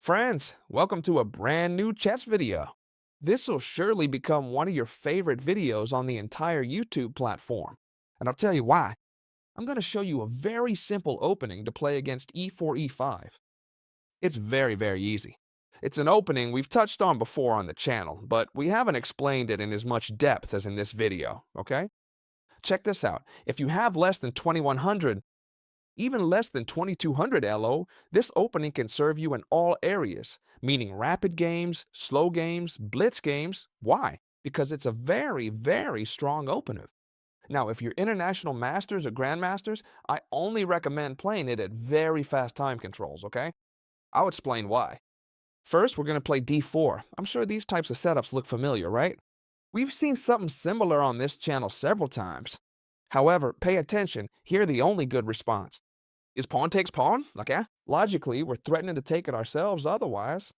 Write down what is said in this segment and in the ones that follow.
Friends, welcome to a brand new chess video. This will surely become one of your favorite videos on the entire YouTube platform. And I'll tell you why. I'm going to show you a very simple opening to play against e4, e5. It's very easy. It's an opening we've touched on before on the channel, but we haven't explained it in as much depth as in this video, okay? Check this out. If you have less than 2100, even less than 2200 LO, this opening can serve you in all areas, meaning rapid games, slow games, blitz games. Why? Because it's a very strong opener. Now, if you're international masters or grandmasters, I only recommend playing it at very fast time controls, okay? I'll explain why. First, we're going to play d4. I'm sure these types of setups look familiar, right? We've seen something similar on this channel several times. However, pay attention, here the only good response is pawn takes pawn? Okay. Logically, we're threatening to take it ourselves otherwise.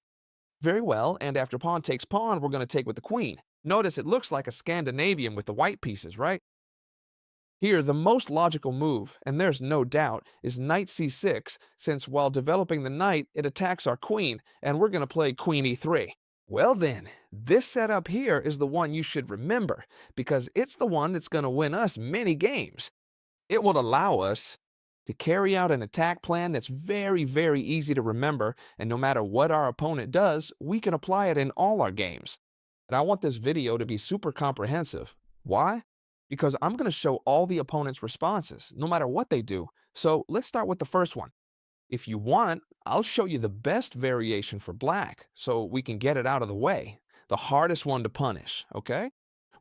Very well, and after pawn takes pawn, we're going to take with the queen. Notice it looks like a Scandinavian with the white pieces, right? Here, the most logical move, and there's no doubt, is knight c6, since while developing the knight, it attacks our queen, and we're going to play queen e3. Well then, this setup here is the one you should remember, because it's the one that's going to win us many games. It will allow us to carry out an attack plan that's very easy to remember, and no matter what our opponent does, we can apply it in all our games. And I want this video to be super comprehensive. Why? Because I'm going to show all the opponent's responses, no matter what they do. So let's start with the first one. If you want, I'll show you the best variation for black, so we can get it out of the way. The hardest one to punish, okay?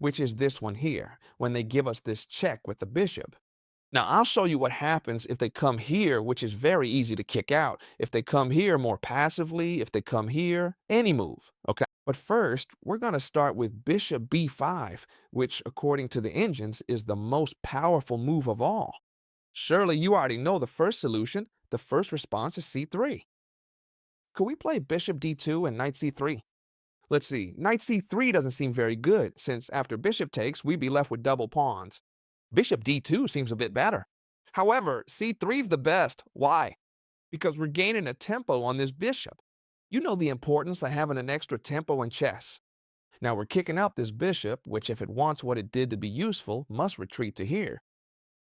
Which is this one here, when they give us this check with the bishop. Now, I'll show you what happens if they come here, which is very easy to kick out. If they come here more passively, if they come here, any move, okay? But first, we're going to start with bishop b5, which, according to the engines, is the most powerful move of all. Surely you already know the first solution. The first response is c3. Could we play bishop d2 and knight c3? Let's see, knight c3 doesn't seem very good, since after bishop takes, we'd be left with double pawns. Bishop d2 seems a bit better. However, c3 is the best. Why? Because we're gaining a tempo on this bishop. You know the importance of having an extra tempo in chess. Now we're kicking out this bishop, which if it wants what it did to be useful, must retreat to here.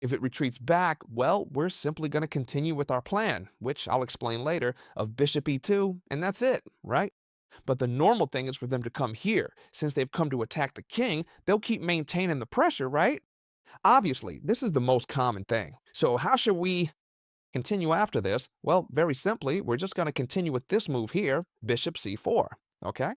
If it retreats back, well, we're simply going to continue with our plan, which I'll explain later, of bishop e2, and that's it, right? But the normal thing is for them to come here. Since they've come to attack the king, they'll keep maintaining the pressure, right? Obviously, this is the most common thing. So how should we continue after this? Well, very simply, we're just going to continue with this move here, bishop c4, okay?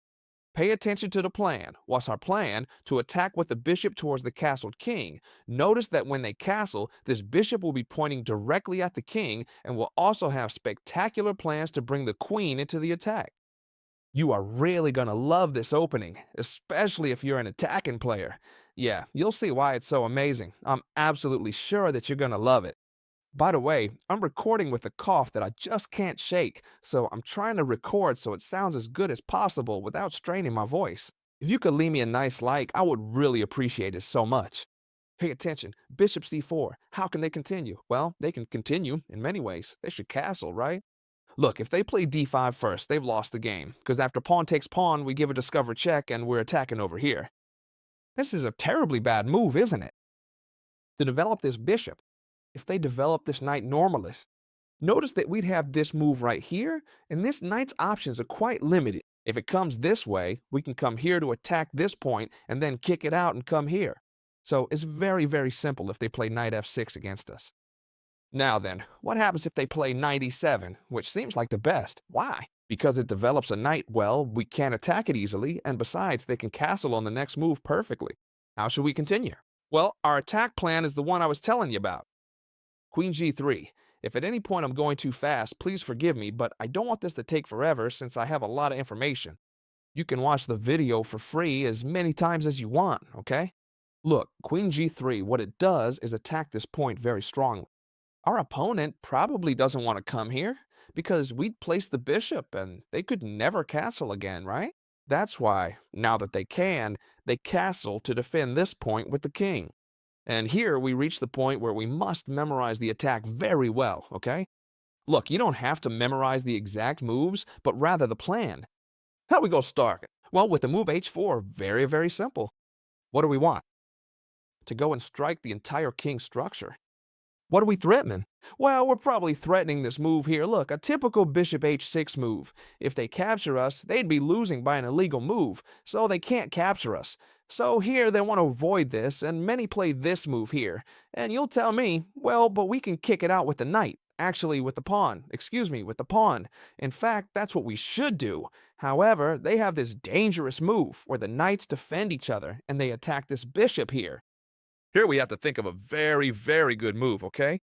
Pay attention to the plan. What's our plan? To attack with the bishop towards the castled king. Notice that when they castle, this bishop will be pointing directly at the king and will also have spectacular plans to bring the queen into the attack. You are really going to love this opening, especially if you're an attacking player. Yeah, you'll see why it's so amazing. I'm absolutely sure that you're going to love it. By the way, I'm recording with a cough that I just can't shake, so I'm trying to record so it sounds as good as possible without straining my voice. If you could leave me a nice like, I would really appreciate it so much. Pay attention. Bishop c4. How can they continue? Well, they can continue in many ways. They should castle, right? Look, if they play d5 first, they've lost the game, because after pawn takes pawn, we give a discover check and we're attacking over here. This is a terribly bad move, isn't it? To develop this bishop, if they develop this knight normalist, notice that we'd have this move right here, and this knight's options are quite limited. If it comes this way, we can come here to attack this point and then kick it out and come here. So it's very simple if they play knight f6 against us. Now then, what happens if they play knight e7, which seems like the best? Why? Because it develops a knight well, we can't attack it easily, and besides, they can castle on the next move perfectly. How should we continue? Well, our attack plan is the one I was telling you about. Queen g3. If at any point I'm going too fast, please forgive me, but I don't want this to take forever since I have a lot of information. You can watch the video for free as many times as you want, okay? Look, Queen g3, what it does is attack this point very strongly. Our opponent probably doesn't want to come here because we'd place the bishop and they could never castle again, right? That's why, now that they castle to defend this point with the king. And here we reach the point where we must memorize the attack very well, okay? Look, you don't have to memorize the exact moves, but rather the plan. How we go start? Well, with the move h4, very, very simple. What do we want? To go and strike the entire king structure. What are we threatening? Well, we're probably threatening this move here. Look, a typical bishop h6 move. If they capture us, they'd be losing by an illegal move, so they can't capture us. So here they want to avoid this, and many play this move here. And you'll tell me, well, but we can kick it out with the knight. Actually, with the pawn. Excuse me, with the pawn. In fact, that's what we should do. However, they have this dangerous move where the knights defend each other, and they attack this bishop here. Here we have to think of a very, very good move, okay?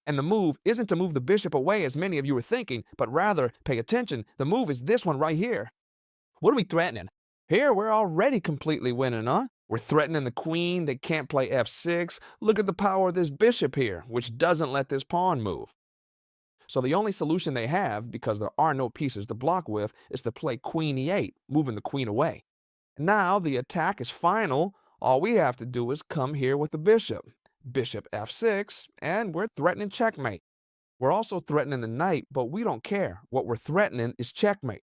And the move isn't to move the bishop away as many of you were thinking, but rather, pay attention, the move is this one right here. What are we threatening? Here we're already completely winning, huh? We're threatening the queen, they can't play f6. Look at the power of this bishop here, which doesn't let this pawn move. So the only solution they have, because there are no pieces to block with, is to play queen e8, moving the queen away. Now the attack is final. All we have to do is come here with the bishop. Bishop f6, and we're threatening checkmate. We're also threatening the knight, but we don't care. What we're threatening is checkmate.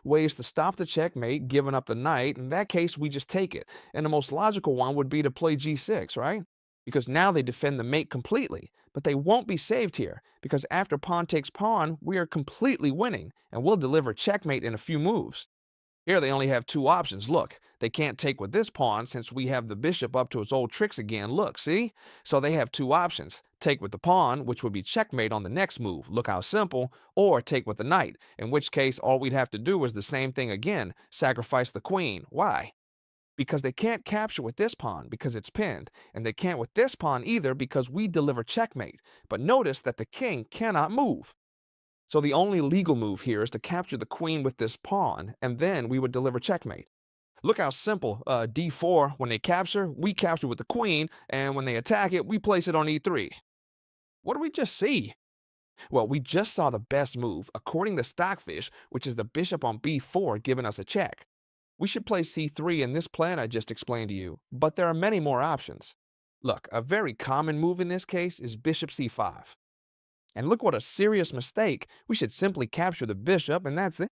Ways to stop the checkmate, giving up the knight. In that case, we just take it. And the most logical one would be to play g6, right? Because now they defend the mate completely. But they won't be saved here, because after pawn takes pawn, we are completely winning, and we'll deliver checkmate in a few moves. Here they only have two options. Look, they can't take with this pawn since we have the bishop up to its old tricks again. Look, see? So they have two options. Take with the pawn, which would be checkmate on the next move. Look how simple. Or take with the knight, in which case all we'd have to do is the same thing again. Sacrifice the queen. Why? Because they can't capture with this pawn because it's pinned, and they can't with this pawn either because we deliver checkmate. But notice that the king cannot move. So the only legal move here is to capture the queen with this pawn, and then we would deliver checkmate. Look how simple. d4, when they capture, we capture with the queen, and when they attack it, we place it on e3. What did we just see? Well, we just saw the best move, according to Stockfish, which is the bishop on b4 giving us a check. We should play c3 in this plan I just explained to you, but there are many more options. Look, a very common move in this case is bishop c5. And look what a serious mistake. We should simply capture the bishop and that's it.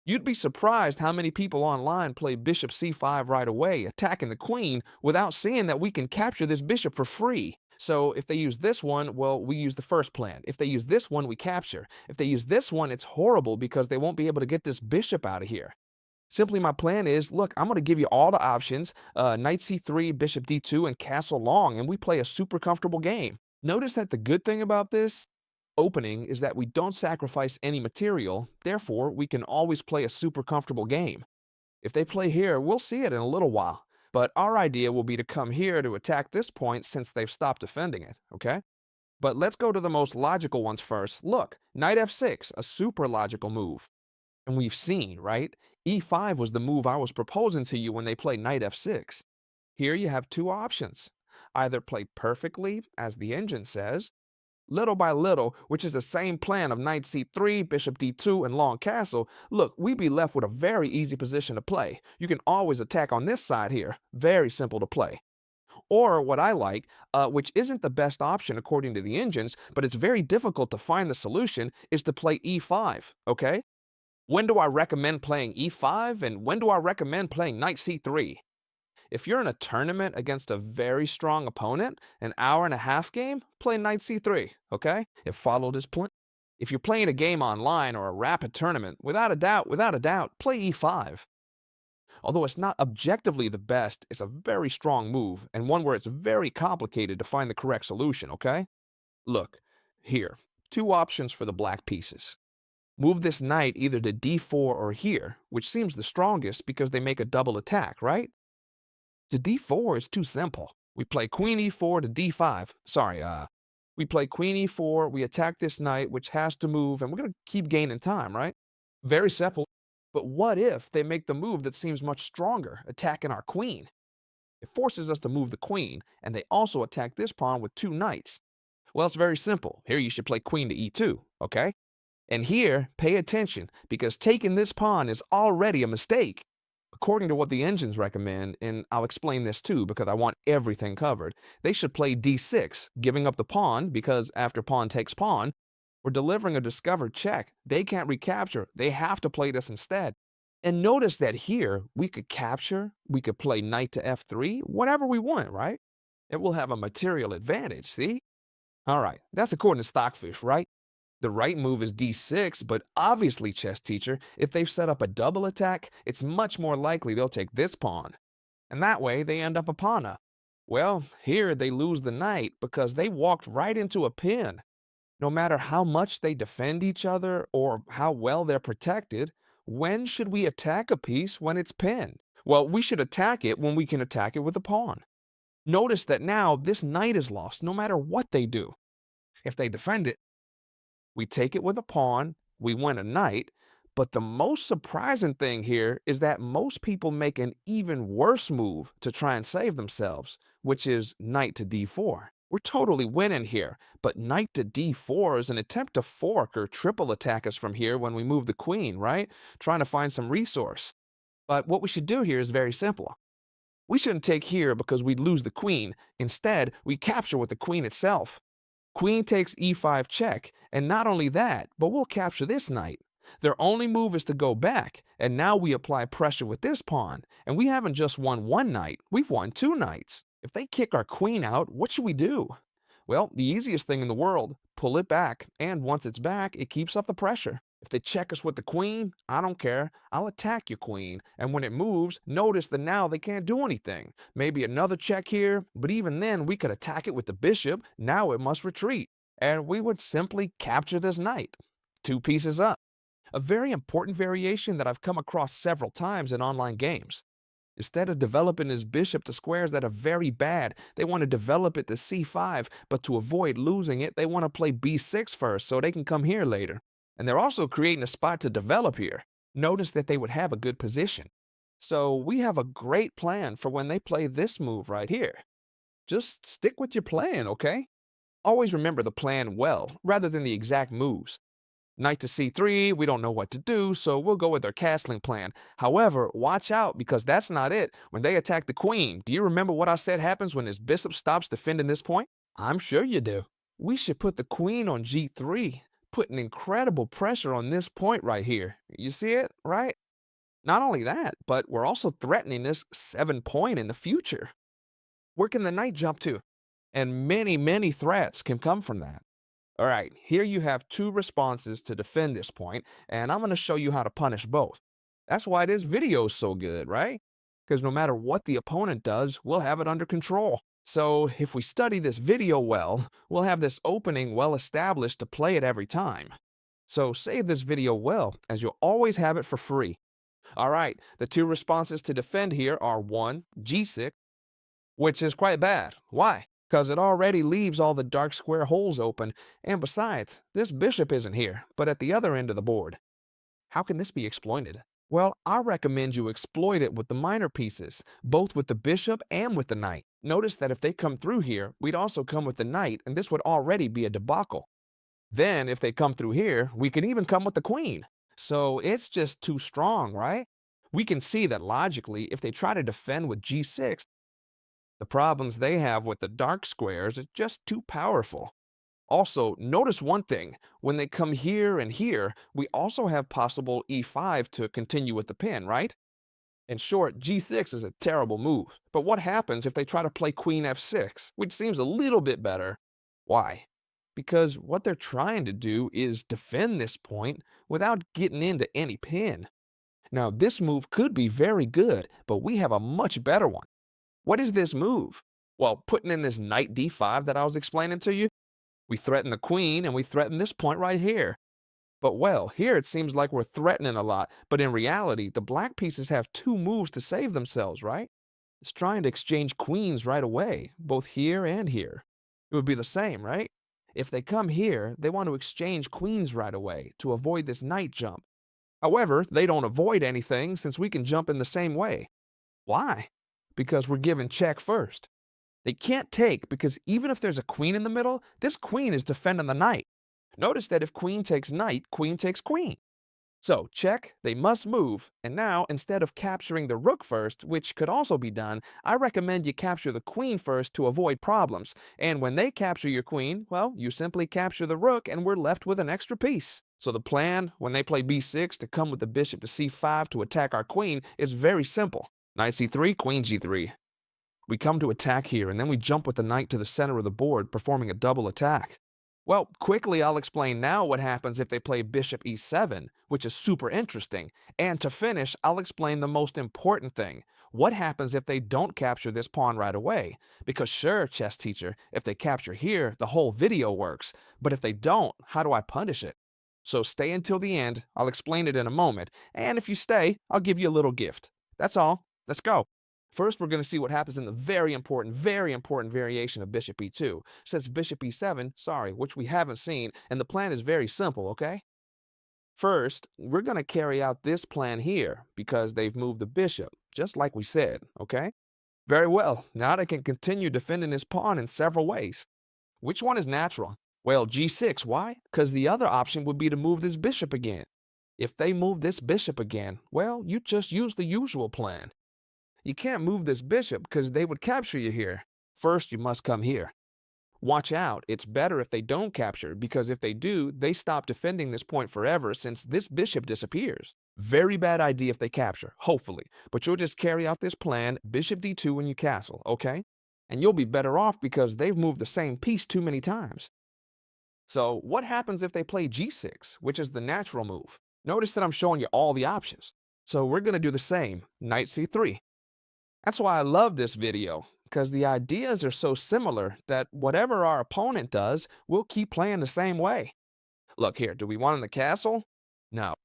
You'd be surprised how many people online play bishop c5 right away, attacking the queen, without seeing that we can capture this bishop for free. So if they use this one, well, we use the first plan. If they use this one, we capture. If they use this one, it's horrible because they won't be able to get this bishop out of here. Simply my plan is, look, I'm going to give you all the options, knight c3, bishop d2, and castle long, and we play a super comfortable game. Notice that the good thing about this opening is that we don't sacrifice any material, therefore we can always play a super comfortable game. If they play here, we'll see it in a little while, but our idea will be to come here to attack this point since they've stopped defending it, okay? But let's go to the most logical ones first. Look, knight f6, a super logical move. And we've seen, right? e5 was the move I was proposing to you when they played knight f6. Here you have two options. Either play perfectly, as the engine says, little by little, which is the same plan of knight c3, bishop d2, and long castle. Look, we'd be left with a very easy position to play. You can always attack on this side here. Very simple to play. Or what I like, which isn't the best option according to the engines, but it's very difficult to find the solution, is to play e5, okay? When do I recommend playing e5, and when do I recommend playing knight c3? If you're in a tournament against a very strong opponent, an hour-and-a-half game, play knight c3, okay? Follow this plan. If you're playing a game online or a rapid tournament, without a doubt, play e5. Although it's not objectively the best, it's a very strong move, and one where it's very complicated to find the correct solution, okay? Look, here, two options for the black pieces. Move this knight either to d4 or here, which seems the strongest because they make a double attack, right? To d4 is too simple. We play queen e4 to d5. We play queen e4, we attack this knight, which has to move, and we're going to keep gaining time, right? Very simple. But what if they make the move that seems much stronger, attacking our queen? It forces us to move the queen, and they also attack this pawn with two knights. Well, it's very simple. Here you should play queen to e2, okay? And here, pay attention, because taking this pawn is already a mistake. According to what the engines recommend, and I'll explain this too because I want everything covered, they should play d6, giving up the pawn because after pawn takes pawn, we're We're delivering a discovered check. They can't recapture. They have to play this instead. And notice that here, we could capture, we could play knight to f3, whatever we want, right? It will have a material advantage, see? All right, that's according to Stockfish, right? The right move is d6, but obviously, chess teacher, if they've set up a double attack, it's much more likely they'll take this pawn. And that way, they end up a pawn up. Well, here they lose the knight because they walked right into a pin. No matter how much they defend each other or how well they're protected, when should we attack a piece when it's pinned? Well, we should attack it when we can attack it with a pawn. Notice that now this knight is lost no matter what they do. If they defend it, we take it with a pawn, we win a knight, but the most surprising thing here is that most people make an even worse move to try and save themselves, which is knight to d4. We're totally winning here, but knight to d4 is an attempt to fork or triple attack us from here when we move the queen, right? Trying to find some resource. But what we should do here is very simple. We shouldn't take here because we'd lose the queen. Instead, we capture with the queen itself. Queen takes e5 check, and not only that, but we'll capture this knight. Their only move is to go back, and now we apply pressure with this pawn, and we haven't just won one knight, we've won two knights. If they kick our queen out, what should we do? Well, the easiest thing in the world, pull it back, and once it's back, it keeps up the pressure. If they check us with the queen, I don't care. I'll attack your queen, and when it moves, notice that now they can't do anything. Maybe another check here, but even then we could attack it with the bishop. Now it must retreat, and we would simply capture this knight. Two pieces up. A very important variation that I've come across several times in online games. Instead of developing his bishop to squares that are very bad, they want to develop it to c5, but to avoid losing it, they want to play b6 first so they can come here later. And they're also creating a spot to develop here. Notice that they would have a good position. So we have a great plan for when they play this move right here. Just stick with your plan, okay? Always remember the plan well, rather than the exact moves. Knight to c3, we don't know what to do, so we'll go with our castling plan. However, watch out because that's not it. When they attack the queen, do you remember what I said happens when his bishop stops defending this point? I'm sure you do. We should put the queen on g3, putting incredible pressure on this point right here. You see it, right? Not only that, but we're also threatening this 7 point in the future. Where can the knight jump to? And many threats can come from that. All right, here you have two responses to defend this point, and I'm going to show you how to punish both. That's why this video is so good, right? Because no matter what the opponent does, we'll have it under control. So if we study this video well, we'll have this opening well established to play it every time. So save this video well, as you'll always have it for free. All right, the two responses to defend here are 1, g6, which is quite bad. Why? Because it already leaves all the dark square holes open, and besides, this bishop isn't here, but at the other end of the board. How can this be exploited? Well, I recommend you exploit it with the minor pieces, both with the bishop and with the knight. Notice that if they come through here, we'd also come with the knight, and this would already be a debacle. Then, if they come through here, we can even come with the queen. So it's just too strong, right? We can see that logically, if they try to defend with g6, the problems they have with the dark squares are just too powerful. Also, notice one thing. When they come here and here, we also have possible e5 to continue with the pin, right? In short, g6 is a terrible move. But what happens if they try to play queen f6, which seems a little bit better? Why? Because what they're trying to do is defend this point without getting into any pin. Now, this move could be very good, but we have a much better one. What is this move? Well, putting in this knight d5 that I was explaining to you, we threaten the queen and we threaten this point right here. But well, here it seems like we're threatening a lot, but in reality, the black pieces have two moves to save themselves, right? It's trying to exchange queens right away, both here and here. It would be the same, right? If they come here, they want to exchange queens right away to avoid this knight jump. However, they don't avoid anything since we can jump in the same way. Why? Because we're given check first. They can't take because even if there's a queen in the middle, this queen is defending the knight. Notice that if queen takes knight, queen takes queen. So, check, they must move, and now, instead of capturing the rook first, which could also be done, I recommend you capture the queen first to avoid problems. And when they capture your queen, well, you simply capture the rook and we're left with an extra piece. So the plan, when they play b6 to come with the bishop to c5 to attack our queen, is very simple. Knight c3, queen g3. We come to attack here, and then we jump with the knight to the center of the board, performing a double attack. Well, quickly I'll explain now what happens if they play bishop e7, which is super interesting. And to finish, I'll explain the most important thing. What happens if they don't capture this pawn right away? Because sure, chess teacher, if they capture here, the whole video works. But if they don't, how do I punish it? So stay until the end, I'll explain it in a moment. And if you stay, I'll give you a little gift. That's all. Let's go. First, we're going to see what happens in the very important variation of bishop e2. Says bishop e7, which we haven't seen, and the plan is very simple, okay? First, we're going to carry out this plan here because they've moved the bishop, just like we said, okay? Very well, now they can continue defending this pawn in several ways. Which one is natural? Well, g6, why? Because the other option would be to move this bishop again. If they move this bishop again, well, you just use the usual plan. You can't move this bishop because they would capture you here. First, you must come here. Watch out, it's better if they don't capture, because if they do, they stop defending this point forever since this bishop disappears. Very bad idea if they capture, hopefully, but you'll just carry out this plan, bishop d2 when you castle, okay? And you'll be better off because they've moved the same piece too many times. So what happens if they play g6, which is the natural move? Notice that I'm showing you all the options. So we're going to do the same, knight c3. That's why I love this video, because the ideas are so similar that whatever our opponent does, we'll keep playing the same way. Look here, do we want in the castle? No.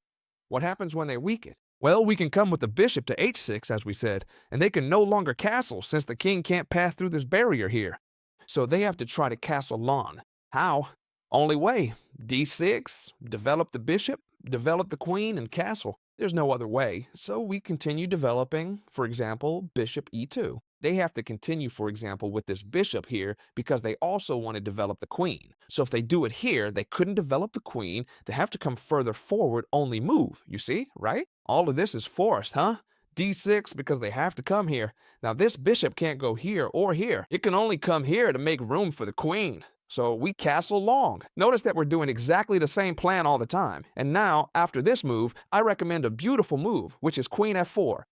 What happens when they weaken? Well, we can come with the bishop to h6, as we said, and they can no longer castle since the king can't pass through this barrier here. So they have to try to castle long. How? Only way, d6, develop the bishop, develop the queen, and castle. There's no other way, so we continue developing, for example, bishop e2. They have to continue, for example, with this bishop here because they also want to develop the queen. So if they do it here, they couldn't develop the queen. They have to come further forward, only move. You see, right? All of this is forced, huh? d6 because they have to come here. Now this bishop can't go here or here. It can only come here to make room for the queen. So we castle long. Notice that we're doing exactly the same plan all the time. And now, after this move, I recommend a beautiful move, which is queen f4.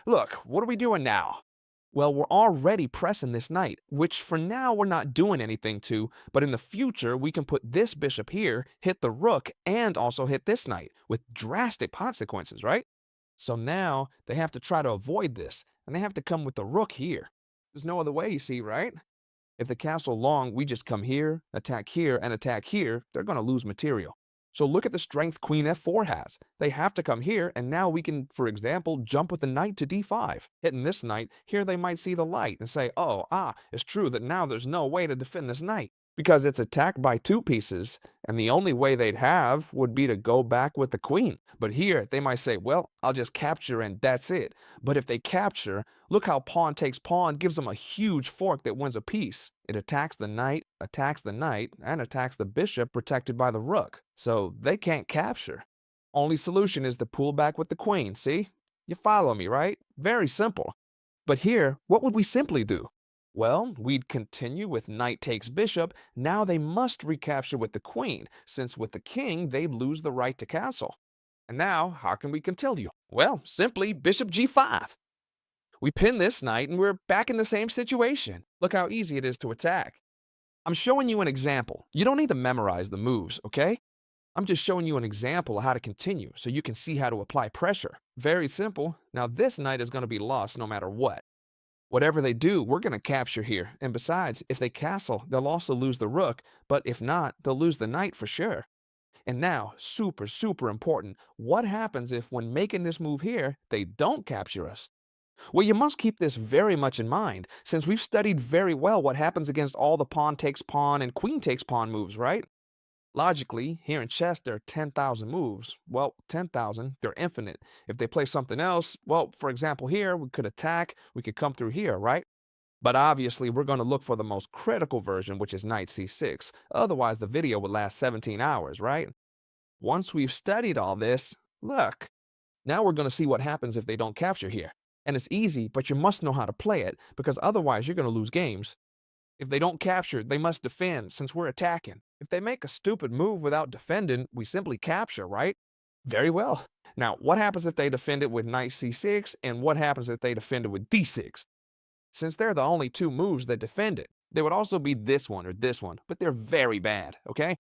Look, what are we doing now? Well, we're already pressing this knight, which for now we're not doing anything to, but in the future we can put this bishop here, hit the rook, and also hit this knight, with drastic consequences, right? So now they have to try to avoid this, and they have to come with the rook here. There's no other way, you see, right? If the castle long, we just come here, and attack here, they're going to lose material. So look at the strength queen f4 has. They have to come here, and now we can, for example, jump with the knight to d5. Hitting this knight, here they might see the light and say, it's true that now there's no way to defend this knight, because it's attacked by two pieces, and the only way they'd have would be to go back with the queen. But here, they might say, well, I'll just capture and that's it. But if they capture, look how pawn takes pawn gives them a huge fork that wins a piece. It attacks the knight, and attacks the bishop protected by the rook. So they can't capture. Only solution is to pull back with the queen, see? You follow me, right? Very simple. But here, what would we simply do? Well, we'd continue with knight takes bishop. Now they must recapture with the queen, since with the king, they'd lose the right to castle. And now, how can we continue? Well, simply bishop g5. We pin this knight and we're back in the same situation. Look how easy it is to attack. I'm showing you an example. You don't need to memorize the moves, okay? I'm just showing you an example of how to continue so you can see how to apply pressure. Very simple. Now this knight is going to be lost no matter what. Whatever they do, we're going to capture here. And besides, if they castle, they'll also lose the rook. But if not, they'll lose the knight for sure. And now, super important, what happens if when making this move here, they don't capture us? Well, you must keep this very much in mind, since we've studied very well what happens against all the pawn takes pawn and queen takes pawn moves, right? Logically, here in chess there are 10,000 moves. Well, 10,000, they're infinite. If they play something else, well, for example here, we could attack, we could come through here, right? But obviously, we're going to look for the most critical version, which is knight c6. Otherwise, the video would last 17 hours, right? Once we've studied all this, look, now we're going to see what happens if they don't capture here. And it's easy, but you must know how to play it, because otherwise you're going to lose games. If they don't capture, they must defend, since we're attacking. If they make a stupid move without defending, we simply capture, right? Very well. Now, what happens if they defend it with knight c6, and what happens if they defend it with d6? Since they're the only two moves that defend it, there would also be this one or this one, but they're very bad, okay?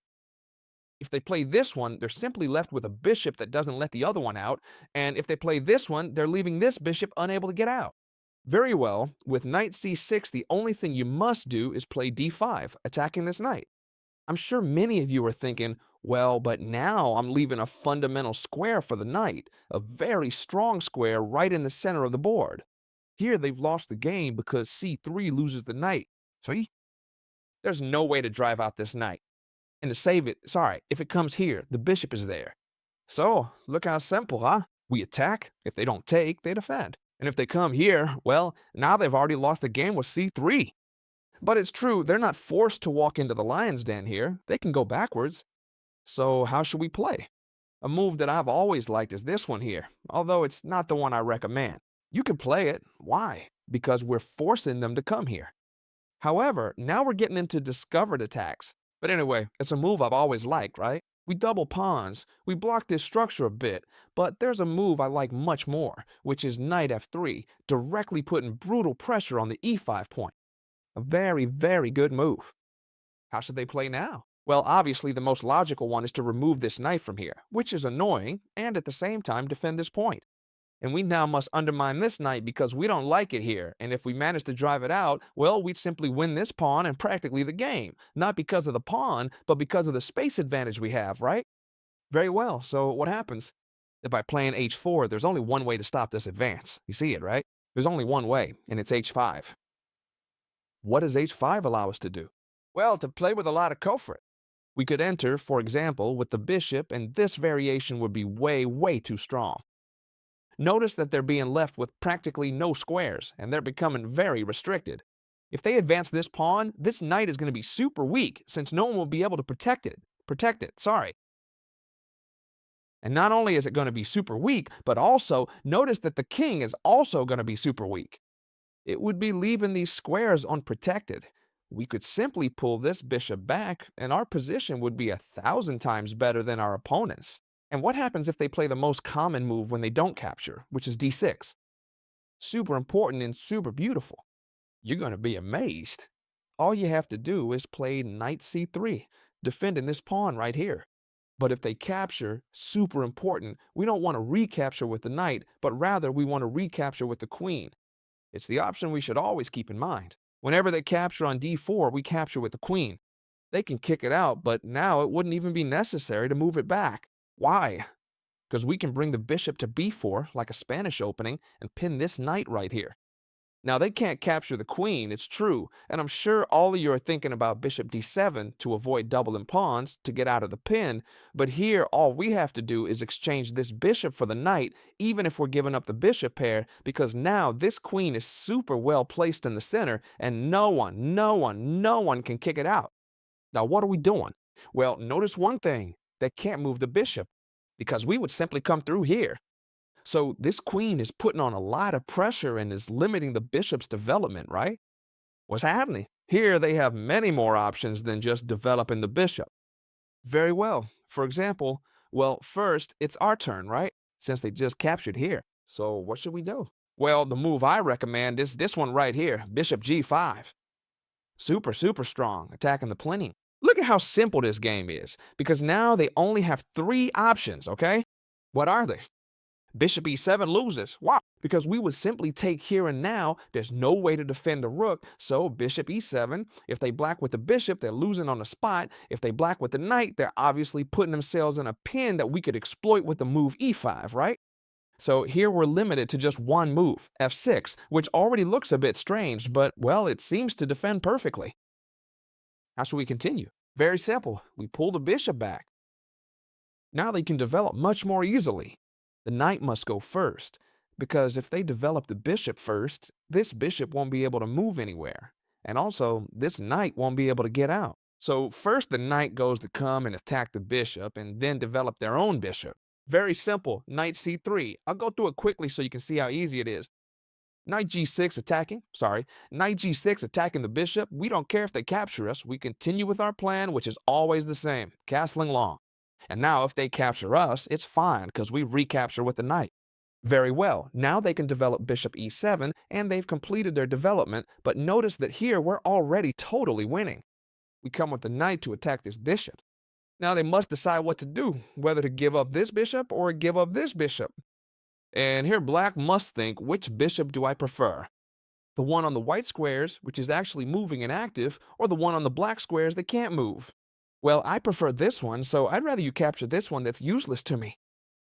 If they play this one, they're simply left with a bishop that doesn't let the other one out, and if they play this one, they're leaving this bishop unable to get out. Very well, with knight c6, the only thing you must do is play d5, attacking this knight. I'm sure many of you are thinking, well, but now I'm leaving a fundamental square for the knight, a very strong square right in the center of the board. Here they've lost the game because c3 loses the knight. See? There's no way to drive out this knight. And to save it, sorry, if it comes here, the bishop is there. So, look how simple, huh? We attack. If they don't take, they defend. And if they come here, well, now they've already lost the game with c3. But it's true, they're not forced to walk into the lion's den here. They can go backwards. So how should we play? A move that I've always liked is this one here, although it's not the one I recommend. You can play it. Why? Because we're forcing them to come here. However, now we're getting into discovered attacks. But anyway, it's a move I've always liked, right? We double pawns, we block this structure a bit, but there's a move I like much more, which is knight f3, directly putting brutal pressure on the e5 point. A very, very good move. How should they play now? Well, obviously the most logical one is to remove this knight from here, which is annoying, and at the same time defend this point. And we now must undermine this knight because we don't like it here, and if we manage to drive it out, well, we'd simply win this pawn and practically the game. Not because of the pawn, but because of the space advantage we have, right? Very well, so what happens? That by playing h4, there's only one way to stop this advance. You see it, right? There's only one way, and it's h5. What does h5 allow us to do? Well, to play with a lot of Kofret. We could enter, for example, with the bishop, and this variation would be way, way too strong. Notice that they're being left with practically no squares, and they're becoming very restricted. If they advance this pawn, this knight is going to be super weak, since no one will be able to protect it. And not only is it going to be super weak, but also notice that the king is also going to be super weak. It would be leaving these squares unprotected. We could simply pull this bishop back, and our position would be 1,000 times better than our opponent's. And what happens if they play the most common move when they don't capture, which is d6? Super important and super beautiful. You're going to be amazed. All you have to do is play knight c3, defending this pawn right here. But if they capture, super important, we don't want to recapture with the knight, but rather we want to recapture with the queen. It's the option we should always keep in mind. Whenever they capture on d4, we capture with the queen. They can kick it out, but now it wouldn't even be necessary to move it back. Why? Because we can bring the bishop to b4 like a Spanish opening and pin this knight right here. Now they can't capture the queen, it's true, and I'm sure all of you are thinking about bishop d7 to avoid doubling pawns to get out of the pin, but here all we have to do is exchange this bishop for the knight, even if we're giving up the bishop pair, because now this queen is super well placed in the center and no one can kick it out. Now what are we doing? Well, notice one thing. They can't move the bishop, because we would simply come through here. So this queen is putting on a lot of pressure and is limiting the bishop's development, right? What's happening? Here they have many more options than just developing the bishop. Very well. For example, well, first, it's our turn, right? Since they just captured here. So what should we do? Well, the move I recommend is this one right here, bishop g5. Super strong, attacking the plinning. Look at how simple this game is, because now they only have 3 options, okay? What are they? Bishop e7 loses. Why? Because we would simply take here and now. There's no way to defend the rook, so bishop e7. If they black with the bishop, they're losing on the spot. If they black with the knight, they're obviously putting themselves in a pin that we could exploit with the move e5, right? So here we're limited to just one move, f6, which already looks a bit strange, but, well, it seems to defend perfectly. How should we continue? Very simple. We pull the bishop back. Now they can develop much more easily. The knight must go first, because if they develop the bishop first, this bishop won't be able to move anywhere. And also, this knight won't be able to get out. So first the knight goes to come and attack the bishop and then develop their own bishop. Very simple, knight c3. I'll go through it quickly so you can see how easy it is. Knight g6 attacking, knight g6 attacking the bishop. We don't care if they capture us. We continue with our plan, which is always the same, castling long. And now if they capture us, it's fine because we recapture with the knight. Very well, now they can develop bishop e7 and they've completed their development, but notice that here we're already totally winning. We come with the knight to attack this bishop. Now they must decide what to do, whether to give up this bishop or give up this bishop. And here black must think, which bishop do I prefer? The one on the white squares, which is actually moving and active, or the one on the black squares that can't move? Well, I prefer this one, so I'd rather you capture this one that's useless to me.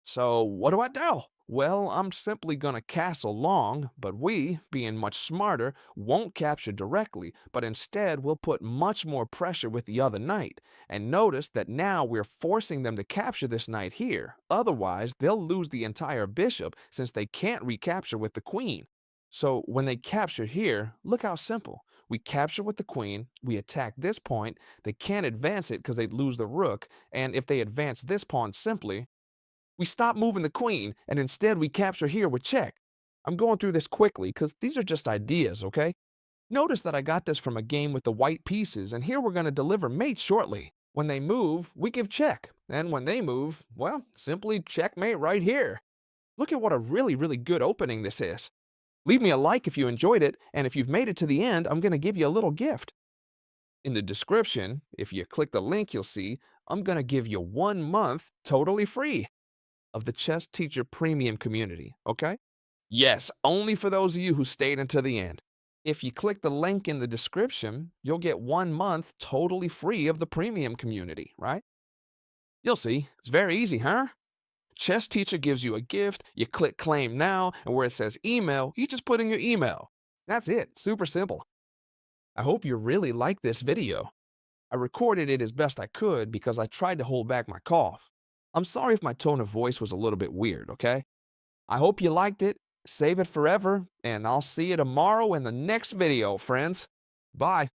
So what do I do? Well, I'm simply gonna castle long, but we, being much smarter, won't capture directly, but instead we'll put much more pressure with the other knight. And notice that now we're forcing them to capture this knight here. Otherwise, they'll lose the entire bishop since they can't recapture with the queen. So when they capture here, look how simple. We capture with the queen, we attack this point, they can't advance it because they'd lose the rook, and if they advance this pawn simply, we stop moving the queen, and instead we capture here with check. I'm going through this quickly because these are just ideas, okay? Notice that I got this from a game with the white pieces, and here we're going to deliver mate shortly. When they move, we give check, and when they move, well, simply checkmate right here. Look at what a really good opening this is. Leave me a like if you enjoyed it, and if you've made it to the end, I'm going to give you a little gift. In the description, if you click the link, you'll see I'm going to give you 1 month totally free of the Chess Teacher Premium community, okay? Yes, only for those of you who stayed until the end. If you click the link in the description, you'll get 1 month totally free of the premium community, right? You'll see, it's very easy, huh? Chess Teacher gives you a gift, you click claim now, and where it says email, you just put in your email. That's it, super simple. I hope you really like this video. I recorded it as best I could because I tried to hold back my cough. I'm sorry if my tone of voice was a little bit weird, okay? I hope you liked it, save it forever, and I'll see you tomorrow in the next video, friends. Bye.